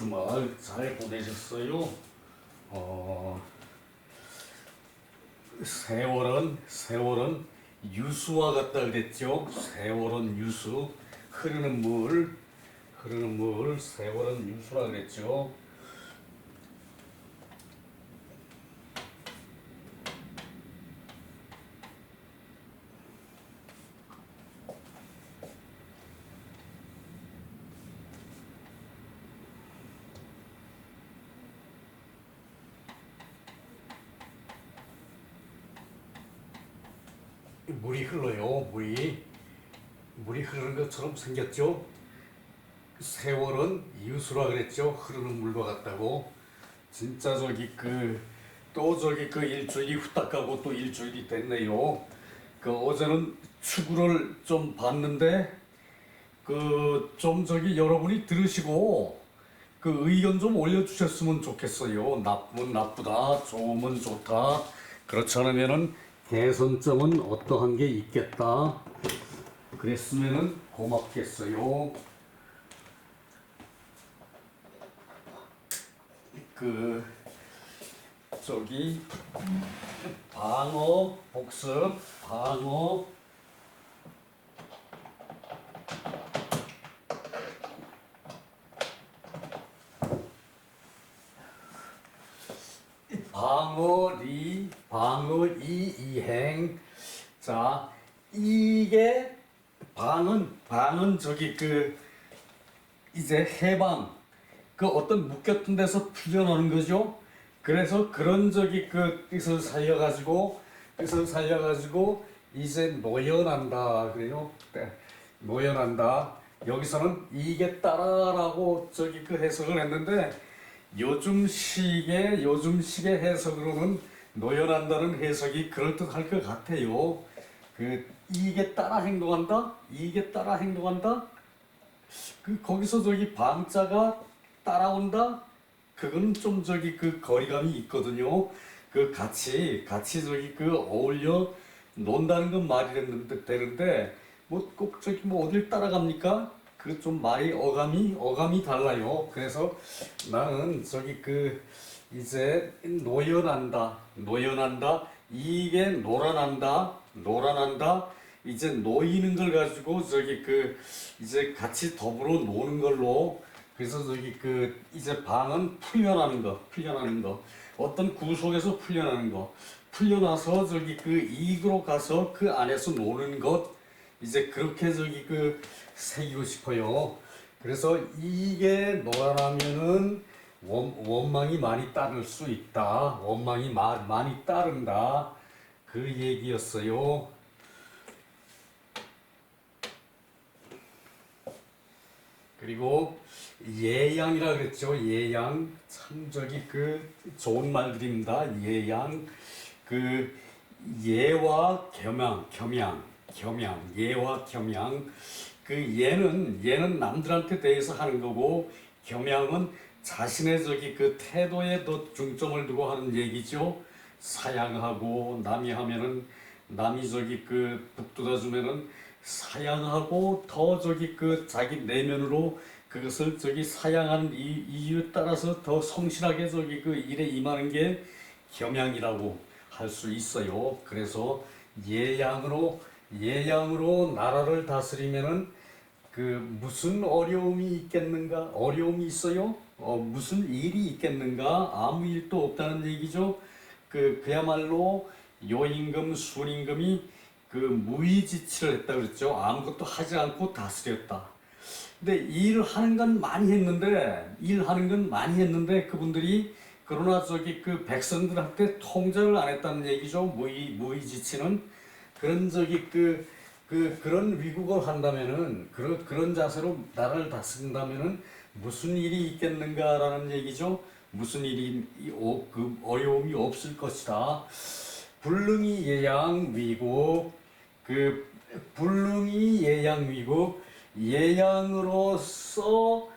주말 잘 보내셨어요? 세월은 유수와 같다 그랬죠? 세월은 유수, 흐르는 물, 세월은 유수라 그랬죠? 물이 흘러요. 물이 흐르는 것처럼 생겼죠. 세월은 유수라 그랬죠. 흐르는 물과 같다고. 진짜 또 일주일이 후딱 가고 또 일주일이 됐네요. 어제는 축구를 좀 봤는데 여러분이 들으시고 의견 좀 올려주셨으면 좋겠어요. 나쁘면 나쁘다, 좋으면 좋다. 그렇지 않으면은 개선점은 어떠한 게 있겠다. 그랬으면은 고맙겠어요. 방어, 복습, 방어, 이행. 자, 이게 방은 이제 해방, 어떤 묶였던 데서 풀려나는 거죠. 그래서 그런 뜻을 살려가지고 이제 노연한다 그래요. 네, 노연한다. 여기서는 이겠다라고 해석을 했는데 요즘식의 해석으로는 노연한다는 해석이 그럴듯할 것 같아요. 이게 따라 행동한다. 거기서 방자가 따라온다. 그건 좀 거리감이 있거든요. 같이 어울려 논다는 건 말이 되는데 꼭 어딜 따라갑니까? 좀 말이 어감이 달라요. 그래서 나는 이제 노연한다. 이게 노란한다. 이제 놓이는 걸 가지고 이제 같이 더불어 노는 걸로. 그래서 이제 방은 풀려나는 거. 어떤 구속에서 풀려나서 이익으로 가서 안에서 노는 것. 이제 그렇게 새기고 싶어요. 그래서 이게 노란하면은 원망이 많이 따를 수 있다. 원망이 많이 따른다. 그 얘기였어요. 그리고 예양이라 그랬죠. 예양. 참 좋은 말들입니다. 예양. 예와 겸양. 예와 겸양. 예는 남들한테 대해서 하는 거고, 겸양은 자신의 태도에 더 중점을 두고 하는 얘기죠. 사양하고, 남이 하면은, 남이 북돋아주면은, 사양하고, 더 자기 내면으로 그것을 사양하는 이유에 따라서 더 성실하게 일에 임하는 게 겸양이라고 할 수 있어요. 그래서 예양으로 나라를 다스리면은 무슨 어려움이 있겠는가? 어려움이 있어요? 무슨 일이 있겠는가? 아무 일도 없다는 얘기죠. 그야말로 요임금, 순임금이 무의지치를 했다 그랬죠. 아무것도 하지 않고 다스렸다. 근데 일을 하는 건 많이 했는데 그분들이 그러나 백성들한테 통제를 안 했다는 얘기죠. 무의지치는. 그런 위국을 한다면은, 그런 자세로 나라를 다스린다면은 무슨 일이 있겠는가라는 얘기죠. 무슨 어려움이 없을 것이다. 불능이 예양 위국, 예양으로서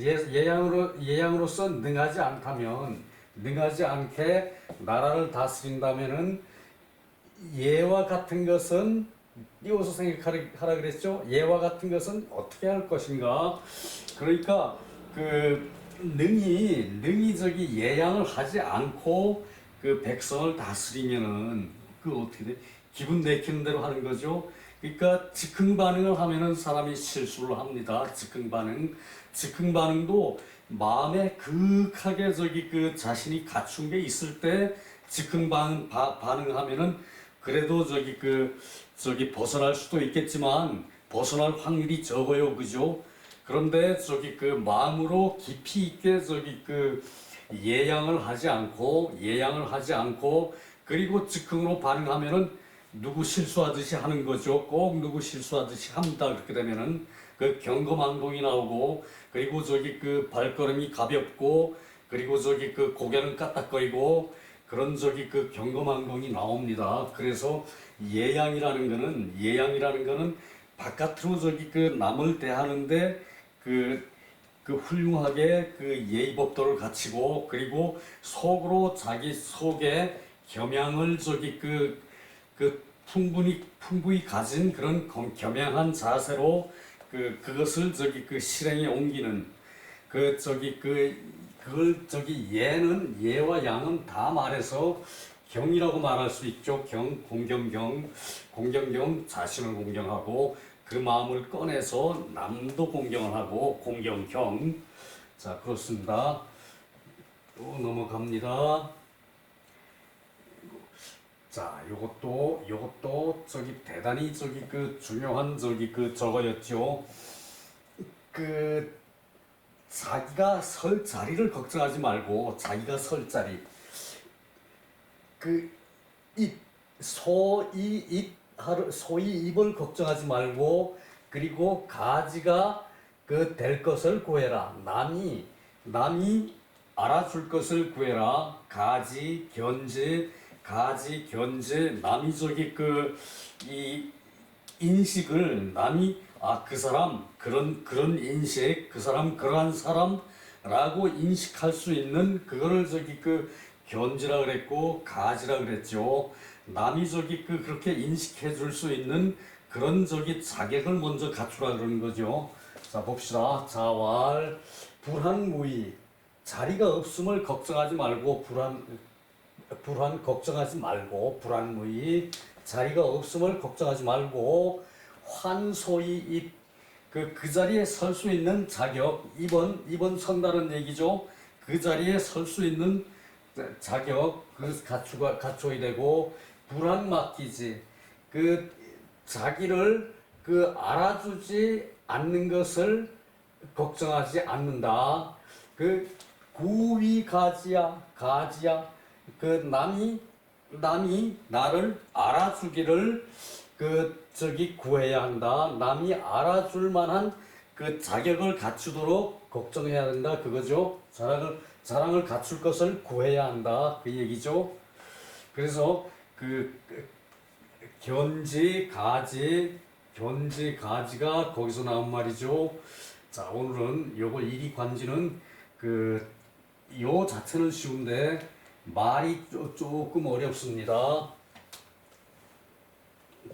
예양으로서 능하지 않게 나라를 다스린다면은 예와 같은 것은 띄워서 생각하라 그랬죠. 예와 같은 것은 어떻게 할 것인가. 그러니까 그 능히 저기 예양을 하지 않고 그 백성을 다스리면은 그 어떻게 돼? 기분 내키는 대로 하는 거죠. 그러니까 즉흥 반응을 하면은 사람이 실수를 합니다. 즉흥 반응도 마음에 극하게 저기 그 자신이 갖춘 게 있을 때 즉흥 반응하면은 그래도 저기 벗어날 수도 있겠지만 벗어날 확률이 적어요, 그죠? 그런데 저기 그 마음으로 깊이 있게 저기 그 예양을 하지 않고 그리고 즉흥으로 반응하면은 누구 실수하듯이 하는 거죠. 꼭 누구 실수하듯이 합니다. 그렇게 되면은 그 경거망동이 나오고 그리고 저기 그 발걸음이 가볍고 그리고 저기 그 고개는 까딱거리고 그런 저기 그 경거망동이 나옵니다. 그래서 예양이라는 거는 바깥으로 저기 그 남을 대하는데 그 훌륭하게 그 예의법도를 갖추고 그리고 속으로 자기 속에 겸양을 저기 그 풍부히 가진 그런 겸양한 자세로 그것을 저기 그 실행에 옮기는 그걸 저기 예와 양은 다 말해서 경이라고 말할 수 있죠. 공경경 자신을 공경하고 그 마음을 꺼내서 남도 공경을 하고 공경경. 자, 그렇습니다. 또 넘어갑니다. 자, 요것도 저기 대단히 저기 그 중요한 저기 그 저거였죠. 그 자기가 설 자리를 걱정하지 말고 자기가 설 자리 소위 입을 걱정하지 말고 그리고 가지가 그 될 것을 구해라. 남이 알아줄 것을 구해라. 가지 견제 남이 저기 그 이 인식을 남이 그 사람 그런 인식 그 사람 그러한 사람라고 인식할 수 있는 그거를 저기 그 견지라 그랬고 가지라 그랬죠. 남이 저기 그렇게 인식해 줄 수 있는 그런 저기 자격을 먼저 갖추라 그러는 거죠. 자, 봅시다. 자왈 불한무의 자리가 없음을 걱정하지 말고 불안 걱정하지 말고 불안무의 자리가 없음을 걱정하지 말고 환소의 그 자리에 설 수 있는 자격 2번 선다는 얘기죠. 그 자리에 설 수 있는 자격 그 갖춰야 되고 불안 맡기지 그 자기를 그 알아주지 않는 것을 걱정하지 않는다. 그 구위 가지야 그 남이 나를 알아주기를 그 저기 구해야 한다. 남이 알아줄 만한 그 자격을 갖추도록 걱정해야 된다. 그거죠. 자랑을 갖출 것을 구해야 한다. 그 얘기죠. 그래서 견지가지가 거기서 나온 말이죠. 자, 오늘은 요거 이리관지는 요 자체는 쉬운데 말이 조금 어렵습니다.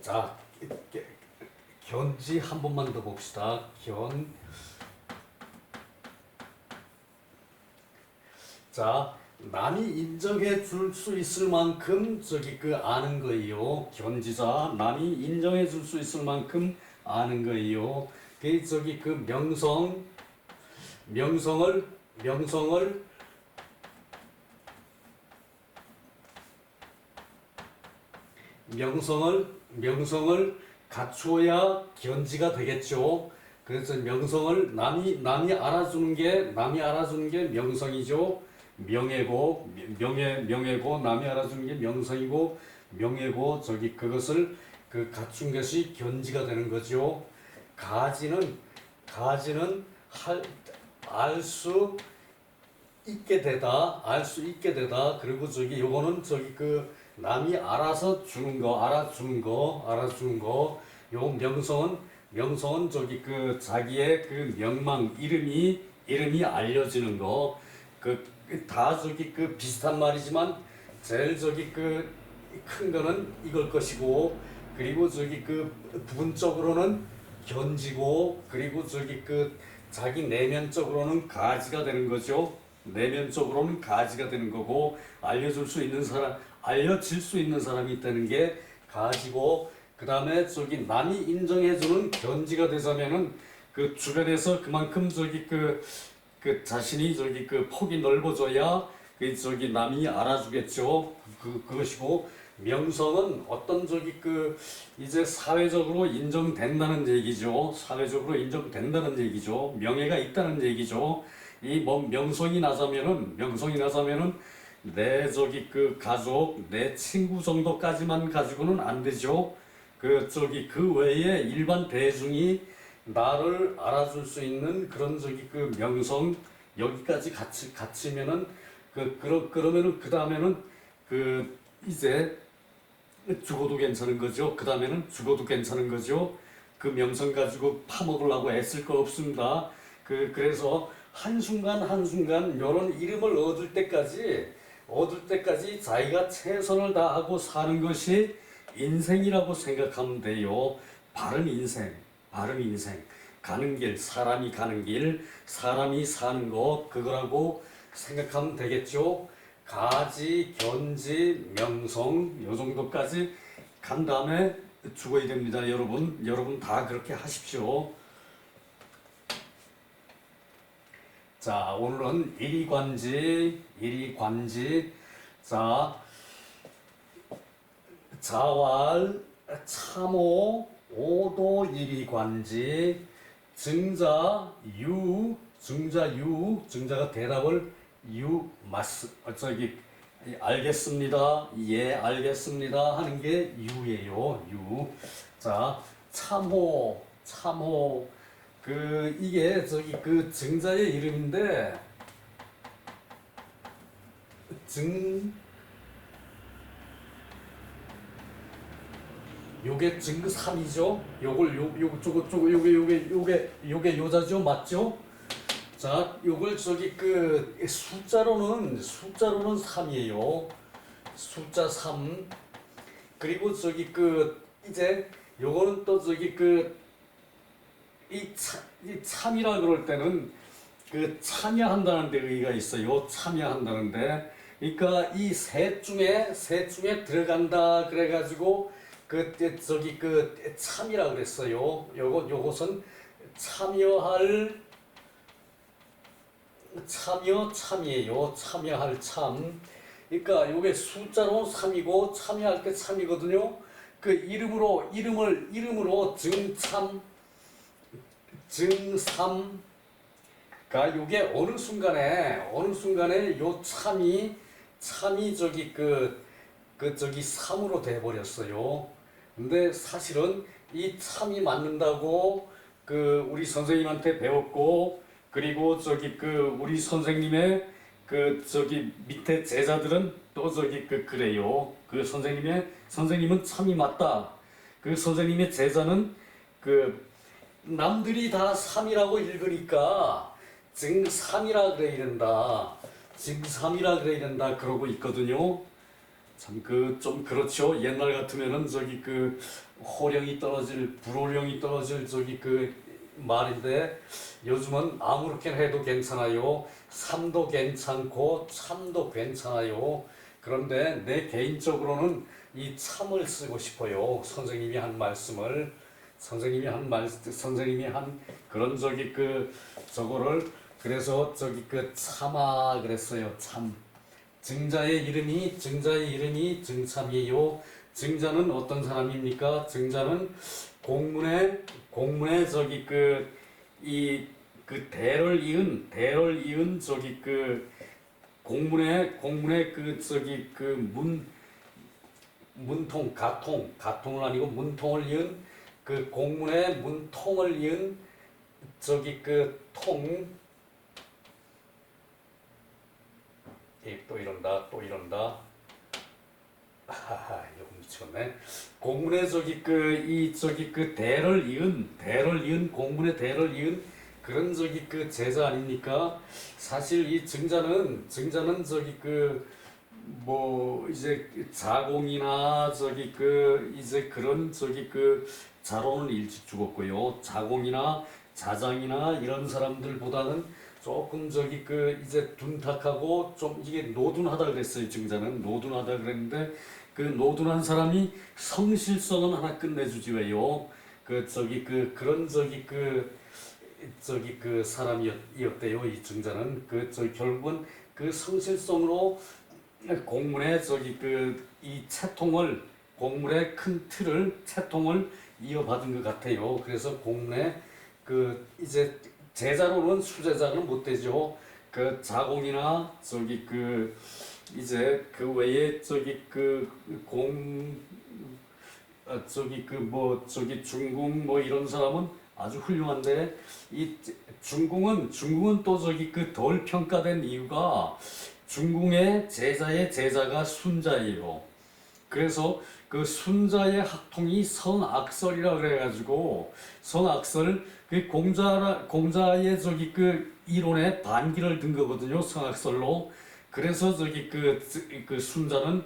자, 견지 한 번만 더 봅시다. 자, 남이 인정해 줄 수 있을 만큼 저기 아는 거예요. 견지자 남이 인정해 줄 수 있을 만큼 아는 거예요. 그 저기 명성을 갖추어야 견지가 되겠죠. 그래서 명성을 남이 알아주는 게 명성이죠. 명예고 남이 알아주는 게 명성이고 명예고 저기 그것을 갖춘 것이 견지가 되는 거죠. 가지는 알 수 있게 되다 그리고 저기 요거는 저기 남이 알아서 주는 거 알아주는 거 요 명성은 저기 자기의 명망 이름이 알려지는 거 다 저기 비슷한 말이지만 제일 저기 큰 거는 이걸 것이고 그리고 저기 부분적으로는 견지고 그리고 저기 그 자기 내면적으로는 가지가 되는 거죠. 내면적으로는 가지가 되는 거고 알려줄 수 있는 사람, 알려질 수 있는 사람이 있다는 게 가지고 그 다음에 저기 남이 인정해주는 견지가 되자면은 그 주변에서 그만큼 저기 그 자신이 저기 그 폭이 넓어져야 그 저기 남이 알아주겠죠. 그것이고 명성은 어떤 저기 그 이제 사회적으로 인정된다는 얘기죠. 사회적으로 인정된다는 얘기죠. 명예가 있다는 얘기죠. 이 뭐 명성이 나자면은 내 저기 그 가족, 내 친구 정도까지만 가지고는 안 되죠. 그 저기 그 외에 일반 대중이 나를 알아줄 수 있는 그런 저기 그 명성 여기까지 갖추면은 그러면은 그 다음에는 그 이제 죽어도 괜찮은 거죠. 그 다음에는 죽어도 괜찮은 거죠. 그 명성 가지고 파먹으려고 애쓸 거 없습니다. 그래서 한순간 한순간 이런 이름을 얻을 때까지 자기가 최선을 다하고 사는 것이 인생이라고 생각하면 돼요. 바른 인생, 바른 인생. 가는 길, 사람이 가는 길, 사람이 사는 것, 그거라고 생각하면 되겠죠. 가지, 견지, 명성, 요 정도까지 간 다음에 죽어야 됩니다. 여러분 다 그렇게 하십시오. 자, 오늘은 일이관지. 자, 자왈, 참호, 오도 일이관지, 증자가 대답을 알겠습니다. 예, 알겠습니다. 하는 게 유예요. 유. 자, 참호. 이게 저기 그 증자의 이름인데, 요게 증3이죠. 요게 요자죠. 맞죠? 자, 요걸 저기 그 숫자로는 3이에요. 숫자 3. 그리고 저기 그 이제 요거는 또 저기 그 이 참이라 그럴 때는 그 참여한다는 데 의의가 있어요. 참여한다는데. 그러니까 이 셋 중에 들어간다 그래 가지고 저기 그 참이라 그랬어요. 요것은 참이에요. 참여할 참. 그러니까 요게 숫자로 3이고 참여할 때 참이거든요. 그 이름으로 증삼. 그러니까 요게 어느 순간에 요 참이 저기 저기 3으로 돼 버렸어요. 근데 사실은 이 참이 맞는다고 우리 선생님한테 배웠고, 그리고 저기 우리 선생님의 저기 밑에 제자들은 또 저기 그래요. 선생님은 참이 맞다. 선생님의 제자는 남들이 다 3이라고 읽으니까 증3이라 그래 이른다. 그러고 있거든요. 참 좀 그렇죠. 옛날 같으면은 저기 호령이 떨어질, 불호령이 떨어질 저기 말인데, 요즘은 아무렇게나 해도 괜찮아요. 3도 괜찮고 참도 괜찮아요. 그런데 내 개인적으로는 이 참을 쓰고 싶어요. 선생님이 한 그런 저기 저거를, 그래서 저기 참아 그랬어요. 참. 증자의 이름이 증참이에요. 증자는 어떤 사람입니까? 증자는 공문에 저기 대를 이은 저기 공문에 저기 문통, 가통을 아니고 문통을 이은 공문에 문통을 이은 저기 통. 또 이런다. 하하, 이거 미쳤네. 공문에 저기 대를 이은 공문에 대를 이은 그런 저기 제자 아닙니까? 사실 이 증자는 저기 뭐 이제 자공이나 저기 이제 그런 저기 자로는 일찍 죽었고요. 자공이나 자장이나 이런 사람들보다는 조금 이제 둔탁하고 좀 이게 노둔하다 그랬어요. 증자는 노둔하다 그랬는데 그 노둔한 사람이 성실성은 하나 끝내주지 왜요. 그런 사람이었대요. 이 증자는 결국은 그 성실성으로 공문의 이 채통을 공문의 큰 틀을 채통을 이어받은 것 같아요. 그래서 공문의 이제 제자로는 수제자는 못 되죠. 자공이나 이제 외에 중궁 뭐 이런 사람은 아주 훌륭한데 이 중궁은 또 덜 평가된 이유가 중궁의 제자의 제자가 순자예요. 그래서 그 순자의 학통이 성악설이라 그래가지고 성악설 공자의 이론에 반기를 든 거거든요. 성악설로. 그래서 순자는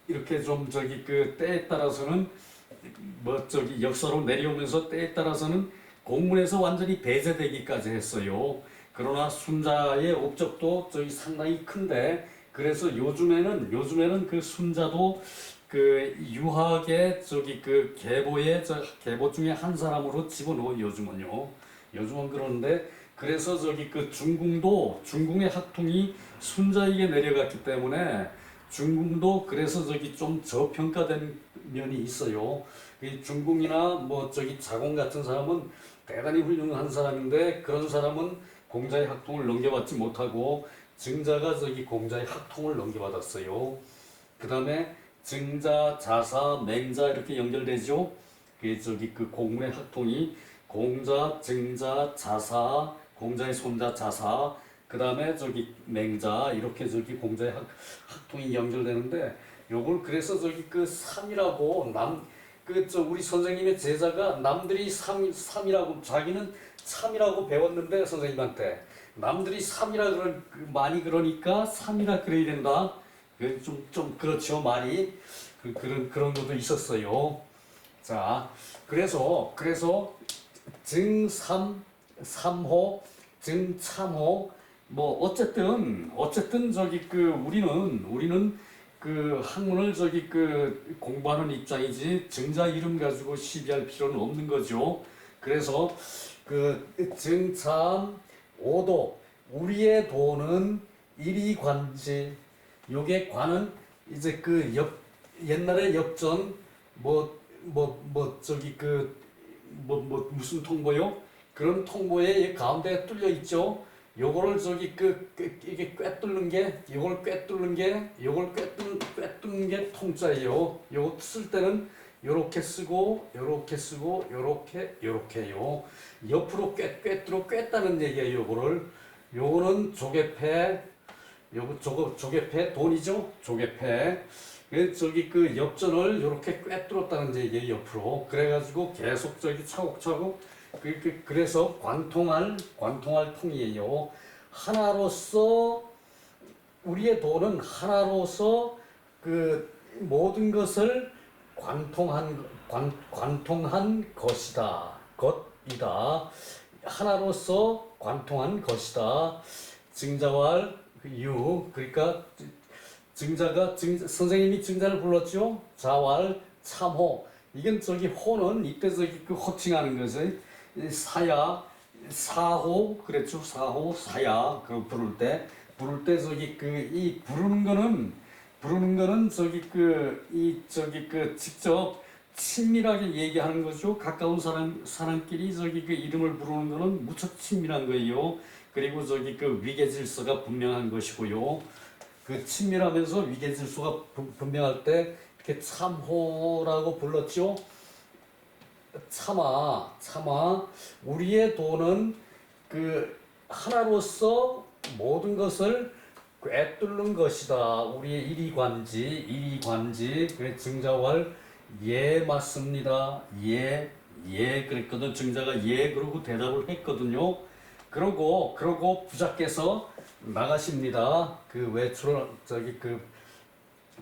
이렇게 좀 때에 따라서는 역사로 내려오면서 때에 따라서는 공문에서 완전히 배제되기까지 했어요. 그러나 순자의 업적도 상당히 큰데 그래서 요즘에는 그 순자도 유학의 계보 중에 한 사람으로 집어넣어 요즘은 그런데 그래서 중궁의 학통이 순자에게 내려갔기 때문에 중궁도 그래서 좀 저평가된 면이 있어요. 이 중궁이나 자공 같은 사람은 대단히 훌륭한 사람인데 그런 사람은 공자의 학통을 넘겨받지 못하고 증자가 공자의 학통을 넘겨받았어요. 그 다음에 증자, 자사, 맹자 이렇게 연결되죠. 공문의 학통이 공자, 증자, 자사, 공자의 손자 자사, 그 다음에 맹자 이렇게 공자의 학통이 연결되는데 요걸 그래서 삼이라고 우리 선생님의 제자가 남들이 삼이라고 자기는 참이라고 배웠는데 선생님한테 남들이 삼이라 많이 그러니까 삼이라 그래야 된다. 좀 그렇죠 말이 그런 것도 있었어요. 자 그래서 증삼 삼호 증참호 어쨌든 우리는 학문을 공부하는 입장이지 증자 이름 가지고 시비할 필요는 없는 거죠. 그래서 증참 오도 우리의 도는 이리관지 요게 관은 이제 옛날에 역전 무슨 통보요? 그런 통보에 가운데 뚫려 있죠. 요거를 이게 꿰뚫는 게 요걸 꿰뚫는 게 통자예요. 요거 쓸 때는 요렇게 쓰고 요렇게요. 옆으로 꿰다는 얘기예요. 요거는 조개패 조개패 돈이죠. 조개패 역전을 요렇게 꿰뚫었다는 얘기예요. 옆으로. 그래가지고 계속 차곡차곡 그래서 관통할 통이에요. 하나로서 우리의 도는 하나로서 모든 것을 관통한 것이다. 하나로서 관통한 것이다. 증자왈 유 그러니까 선생님이 증자를 불렀죠. 자왈 참호 이건 호는 이때 호칭하는 것을 사호 그랬죠. 사호 사야 부를 때 이 부르는 거는 직접 친밀하게 얘기하는 거죠. 가까운 사람끼리 이름을 부르는 거는 무척 친밀한 거예요. 그리고 위계 질서가 분명한 것이고요. 친밀하면서 위계 질서가 분명할 때 이렇게 참호라고 불렀죠. 참아 우리의 도는 하나로서 모든 것을 꿰뚫는 것이다. 우리의 이리관지 증자왈 예 맞습니다. 예 그랬거든. 증자가 예 그러고 대답을 했거든요. 그러고 부자께서 나가십니다. 외출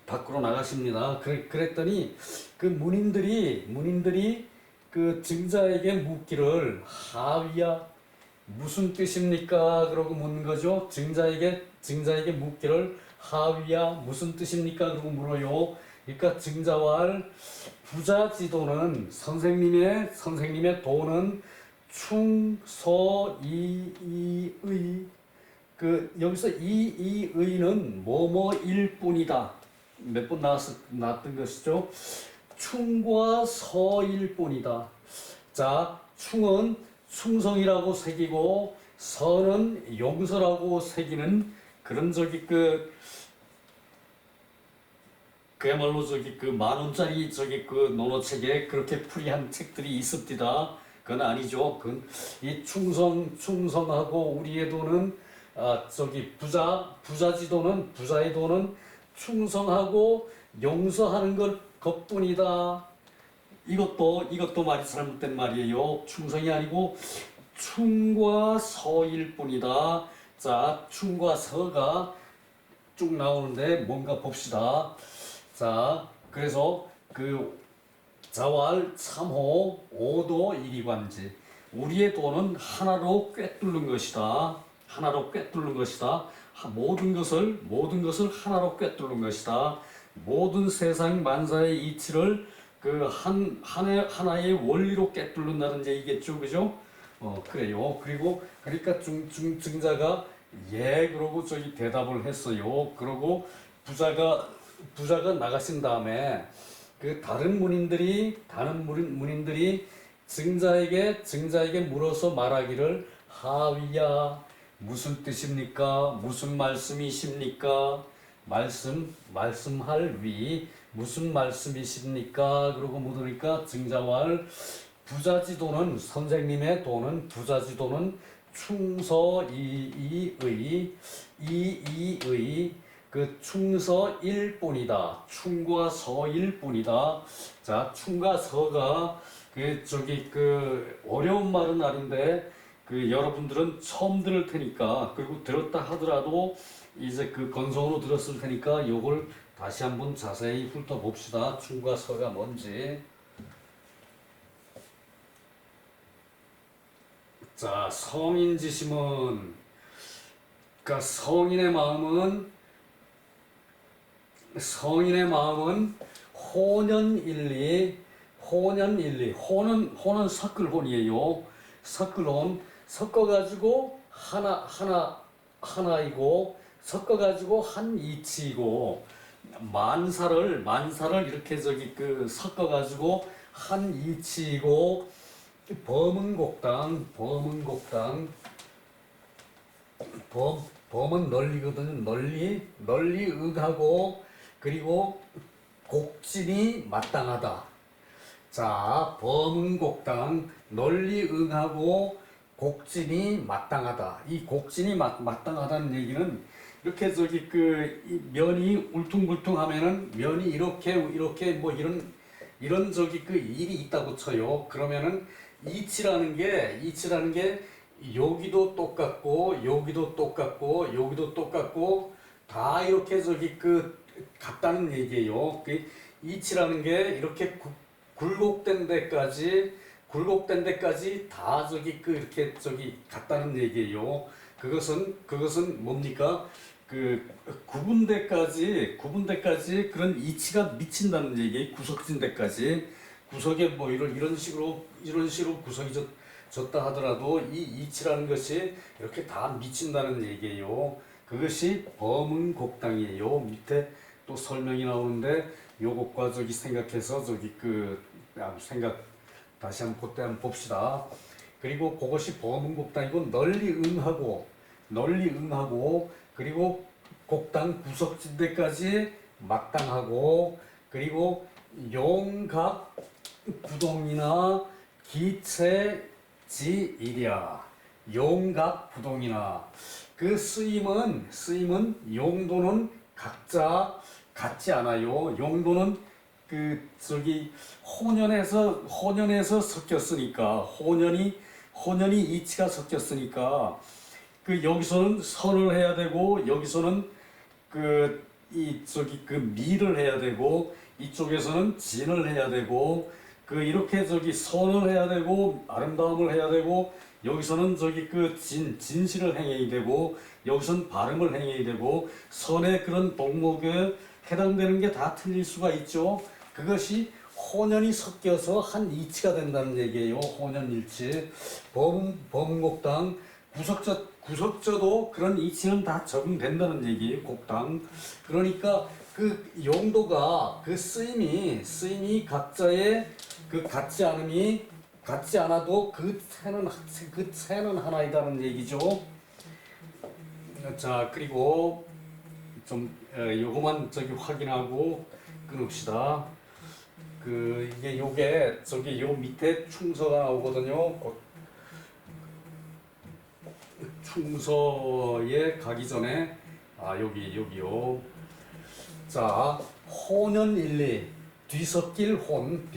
밖으로 나가십니다. 그랬더니 그 문인들이 그 증자에게 묻기를 하위야 무슨 뜻입니까? 그러고 묻는 거죠. 증자에게 묻기를 하위야 무슨 뜻입니까? 그러고 물어요. 그러니까 증자왈 부자지도는 선생님의 도는 충서이의 여기서 이의는 뭐뭐일 뿐이다. 몇 번 나왔던 것이죠. 충과 서일 뿐이다. 자, 충은 충성이라고 새기고 서는 용서라고 새기는 그런 그야말로 그 10,000원짜리 그 논어책에 그렇게 풀이한 책들이 있습니다. 그건 아니죠. 그건 이 충성하고 우리의 도는 부자의 도는 충성하고 용서하는 것뿐이다. 이것도 말이 잘못된 말이에요. 충성이 아니고 충과 서일 뿐이다. 자, 충과 서가 쭉 나오는데 뭔가 봅시다. 자, 그래서 그 자왈 참호 오도 이리관지 우리의 도는 하나로 꿰뚫는 것이다. 하나로 꿰뚫는 것이다. 모든 것을 하나로 꿰뚫는 것이다. 모든 세상 만사의 이치를 그 하나의 원리로 꿰뚫는다는 얘기겠죠, 그죠? 그래요. 그러니까 증자가 예 그러고 대답을 했어요. 그러고 부자가 나가신 다음에 그 다른 문인들이 증자에게 물어서 말하기를 하위야 무슨 뜻입니까? 무슨 말씀이십니까? 말씀할 위 무슨 말씀이십니까? 그러고 묻으니까 증자왈 선생님의 도는 부자지도는 충서이의 그 충서일 뿐이다. 충과 서일 뿐이다. 자, 충과 서가 그 어려운 말은 아닌데 그 여러분들은 처음 들을 테니까 그리고 들었다 하더라도 이제 그 건성으로 들었을 테니까 요걸 다시 한번 자세히 훑어봅시다. 충과 서가 뭔지. 자, 성인지심은 그러니까 성인의 마음은 혼연일리 혼은 섞을혼이에요. 섞을혼 섞어가지고 하나이고 섞어가지고 한 이치이고 만사를 이렇게 섞어가지고 한 이치이고 범은 널리거든. 널리 응하고 그리고 곡진이 마땅하다. 자, 범은 널리 응하고 곡진이 마땅하다. 이 곡진이 마땅하다는 얘기는 이렇게 이 면이 울퉁불퉁하면은 면이 이렇게 뭐 이런 일이 있다고 쳐요. 그러면은 이치라는 게 여기도 똑같고 여기도 똑같고 다 이렇게 같다는 얘기예요. 이치라는 게 이렇게 굴곡된 데까지 다 이렇게 같다는 얘기예요. 그것은 뭡니까? 구분대까지 그런 이치가 미친다는 얘기. 구석진 데까지 구석에 뭐 이런 식으로 구석이 졌다 하더라도 이 이치라는 것이 이렇게 다 미친다는 얘기예요. 그것이 범응곡당이에요. 밑에 또 설명이 나오는데 요것과 생각해서 생각 다시 그때 한번 봅시다. 그리고 그것이 범응곡당이고 널리 응하고 그리고 곡당 구석진대까지 마땅하고 그리고 용각 부동이나 기체지이랴. 용각 부동이나 그 쓰임은 용도는 각자 같지 않아요. 용도는 혼연에서 섞였으니까 혼연이 이치가 섞였으니까 여기서는 선을 해야 되고 여기서는 이 저기 그 미를 해야 되고 이쪽에서는 진을 해야 되고 그 이렇게 저기 선을 해야 되고 아름다움을 해야 되고 여기서는 저기 그 진실을 행해야 되고 여기서는 발음을 행해야 되고 선의 그런 복목에 해당되는 게 다 틀릴 수가 있죠. 그것이 혼연이 섞여서 한 이치가 된다는 얘기예요. 혼연일치. 범곡당 구석저도 그런 이치는 다 적용된다는 얘기예요. 곡당. 그러니까 그 용도가 그 쓰임이 각자의 그 같지 않아도 그 채는 하나이다는 얘기죠. 자, 그리고 좀 요거만 저기 확인하고 끊읍시다. 그 이게 요게 저기 요 밑에 충서가 나오거든요. 충서에 가기 전에 여기요. 자, 혼연일리 뒤섞일 혼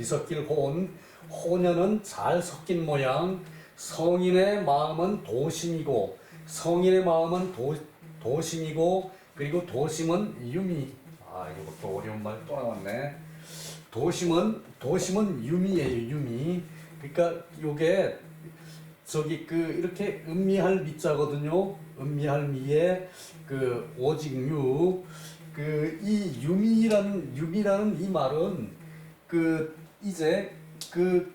혼연은 잘 섞인 모양. 성인의 마음은 도심이고 도심이고 그리고 도심은 유미. 이것도 어려운 말 또 나왔네. 도심은 유미예요. 유미. 그러니까 요게 저기 그 이렇게 음미할 미자거든요. 음미할 미에 그 오직유. 그 이 유미라는 이 말은 그 이제 그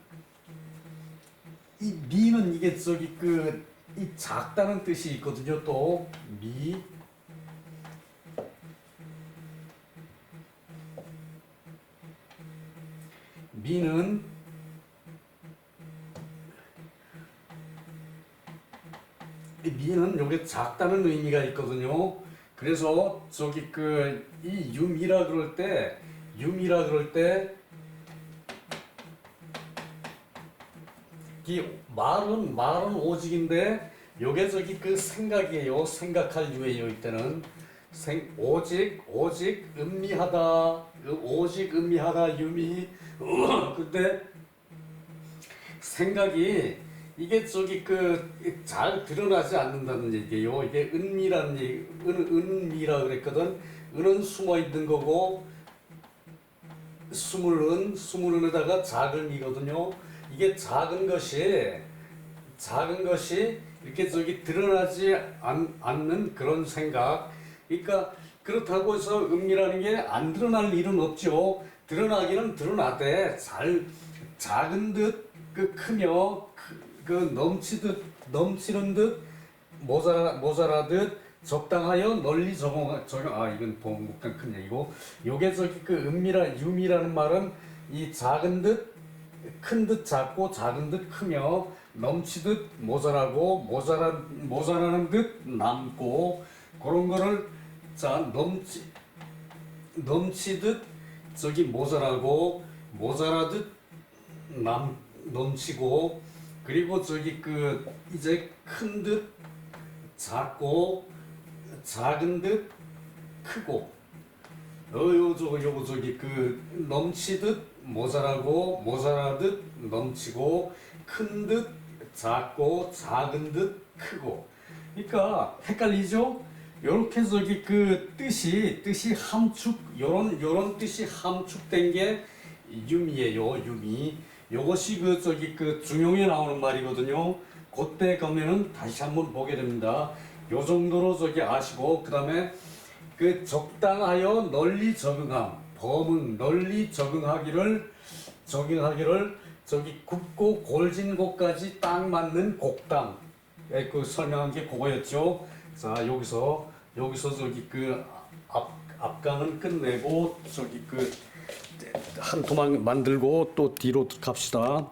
이 미는 이게 저기 그 이 작다는 뜻이 있거든요. 또 미는 요게 작다는 의미가 있거든요. 그래서 저기 그 이 유미라 그럴 때 이 말은 오직인데 요게 저기 그 생각이에요. 생각할 유예요. 이때는 오직 음미하다 오직 음미하다 유미. 근데 생각이 이게 저기 그 잘 드러나지 않는다는 얘기예요. 이게 은미라는 얘기, 은미라 그랬거든. 은은 숨어 있는 거고 스물은에다가 작은 미거든요. 이게 작은 것이 이렇게 저기 드러나지 않는 그런 생각. 그러니까 그렇다고 해서 은미라는 게 안 드러날 일은 없죠. 드러나기는 드러나되 작은 듯 그 크며 그 넘치는 듯 모자라듯 적당하여 널리 이건 보험국장 큰 얘기고. 요게 저기 그 유미라는 말은 이 작은 듯 큰 듯 작고 작은 듯 크며 넘치듯 모자라고 모자라는 듯 남고 그런 거를 자 넘치듯 저기 모자라듯 넘치고 그리고 저기 그 이제 큰 듯 작고 작은 듯 크고 요거 저기 그 넘치듯 모자라듯 넘치고 큰 듯 작고 작은 듯 크고. 그러니까 헷갈리죠? 요렇게 저기 그 뜻이 요런 뜻이 함축된 게 유미예요. 유미. 요것이 그 저기 그 중용에 나오는 말이거든요. 그때 가면은 다시 한번 보게 됩니다. 요 정도로 저기 아시고 그다음에 그 적당하여 널리 적응함. 범은 널리 적응하기를 저기 굽고 골진 곳까지 딱 맞는 곡당. 그 설명한 게 그거였죠. 자, 여기서 저기 그 앞강은 끝내고 저기 그 한 토막 만들고 또 뒤로 갑시다.